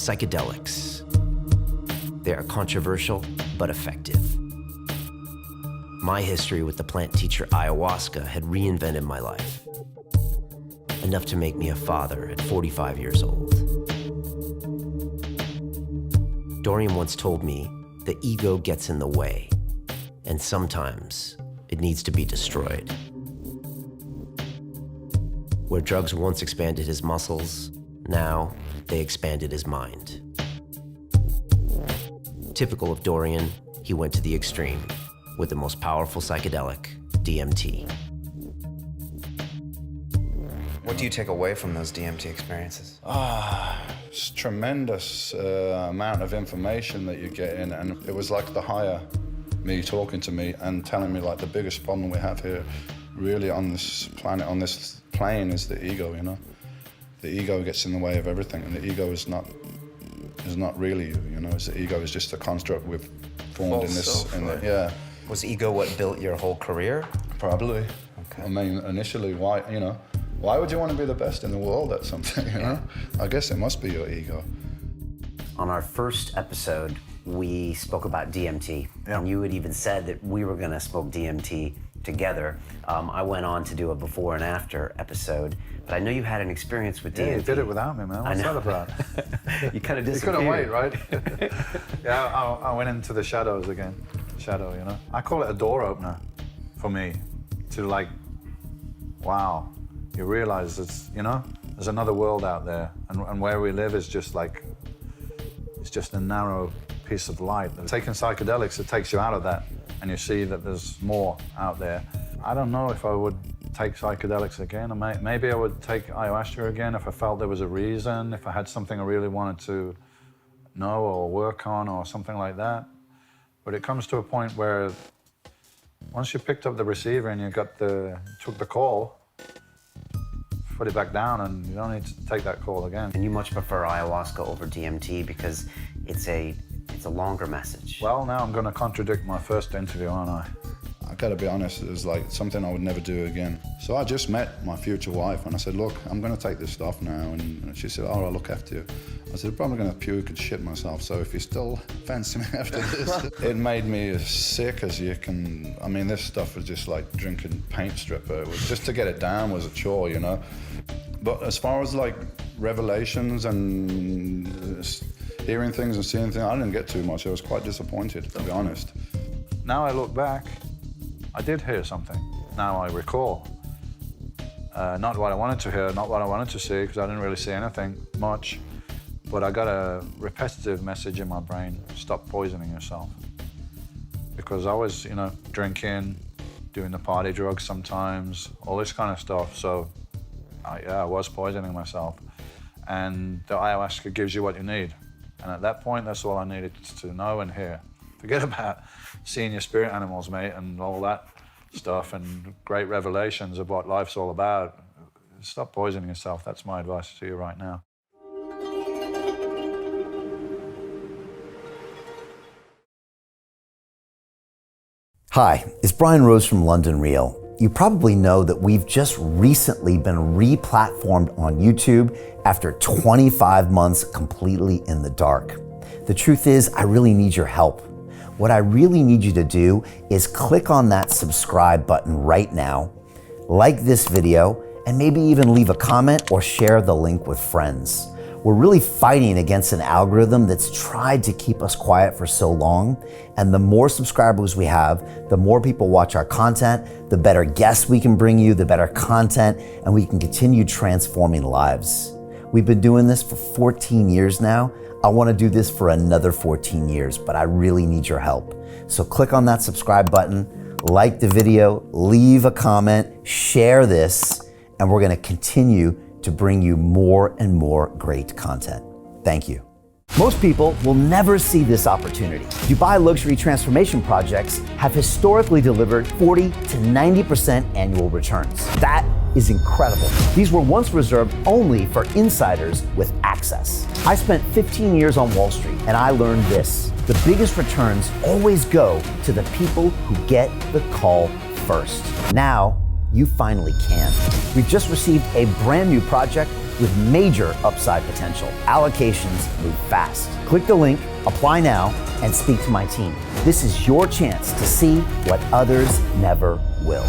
psychedelics. They are controversial, but effective. My history with the plant teacher ayahuasca had reinvented my life, enough to make me a father at 45 years old. Dorian once told me the ego gets in the way, and sometimes it needs to be destroyed. Where drugs once expanded his muscles, now they expanded his mind. Typical of Dorian, he went to the extreme with the most powerful psychedelic, DMT. What do you take away from those DMT experiences? It's tremendous amount of information that you get in, and it was like the higher me talking to me and telling me like the biggest problem we have here really on this planet, on this plane, is the ego, you know? The ego gets in the way of everything, and the ego is not really you, you know? The ego is just a construct we've formed in this, yeah. Was ego what built your whole career? Probably. Okay. I mean, initially, why would you want to be the best in the world at something, you know? I guess it must be your ego. On our first episode, we spoke about DMT, and you had even said that we were gonna smoke DMT together. I went on to do a before and after episode, but I know you had an experience with DMT. Yeah, you did it without me, man. What's that about? You kind of You disappeared. couldn't wait, right? Yeah, I went into the shadows again. Shadow, you know? I call it a door opener for me to like, wow, you realize it's, you know, there's another world out there, and where we live is just like, it's just a narrow piece of light. Taking psychedelics, it takes you out of that, and you see that there's more out there. I don't know if I would take psychedelics again. Maybe I would take ayahuasca again if I felt there was a reason, if I had something I really wanted to know or work on or something like that. But it comes to a point where once you picked up the receiver and you took the call, put it back down, and you don't need to take that call again. And you much prefer ayahuasca over DMT because it's a longer message. Well, now I'm going to contradict my first interview, aren't I? I gotta be honest, it was like something I would never do again. So I just met my future wife and I said, look, I'm gonna take this stuff now. And she said, oh, I'll look after you. I said, I'm probably gonna puke and shit myself, so if you still fancy me after this. It made me as sick as you can. I mean, this stuff was just like drinking paint stripper. It was, just to get it down was a chore, you know? But as far as like revelations and hearing things and seeing things, I didn't get too much. I was quite disappointed, to be honest. Now I look back, I did hear something. Now I recall. Not what I wanted to hear, not what I wanted to see, because I didn't really see anything much. But I got a repetitive message in my brain: stop poisoning yourself. Because I was, you know, drinking, doing the party drugs sometimes, all this kind of stuff. So, I was poisoning myself. And the ayahuasca gives you what you need. And at that point, that's all I needed to know and hear. Forget about seeing your spirit animals, mate, and all that stuff, and great revelations of what life's all about. Stop poisoning yourself. That's my advice to you right now. Hi, it's Brian Rose from London Real. You probably know that we've just recently been re-platformed on YouTube after 25 months completely in the dark. The truth is, I really need your help. What I really need you to do is click on that subscribe button right now, like this video, and maybe even leave a comment or share the link with friends. We're really fighting against an algorithm that's tried to keep us quiet for so long, and the more subscribers we have, the more people watch our content, the better guests we can bring you, the better content, and we can continue transforming lives. We've been doing this for 14 years now. I want to do this for another 14 years, but I really need your help. So click on that subscribe button, like the video, leave a comment, share this, and we're going to continue to bring you more and more great content. Thank you. Most people will never see this opportunity. Dubai luxury transformation projects have historically delivered 40 to 90% annual returns. That is incredible. These were once reserved only for insiders with access. I spent 15 years on Wall Street, and I learned this: the biggest returns always go to the people who get the call first. Now, you finally can. We've just received a brand new project with major upside potential. Allocations move fast. Click the link, apply now, and speak to my team. This is your chance to see what others never will.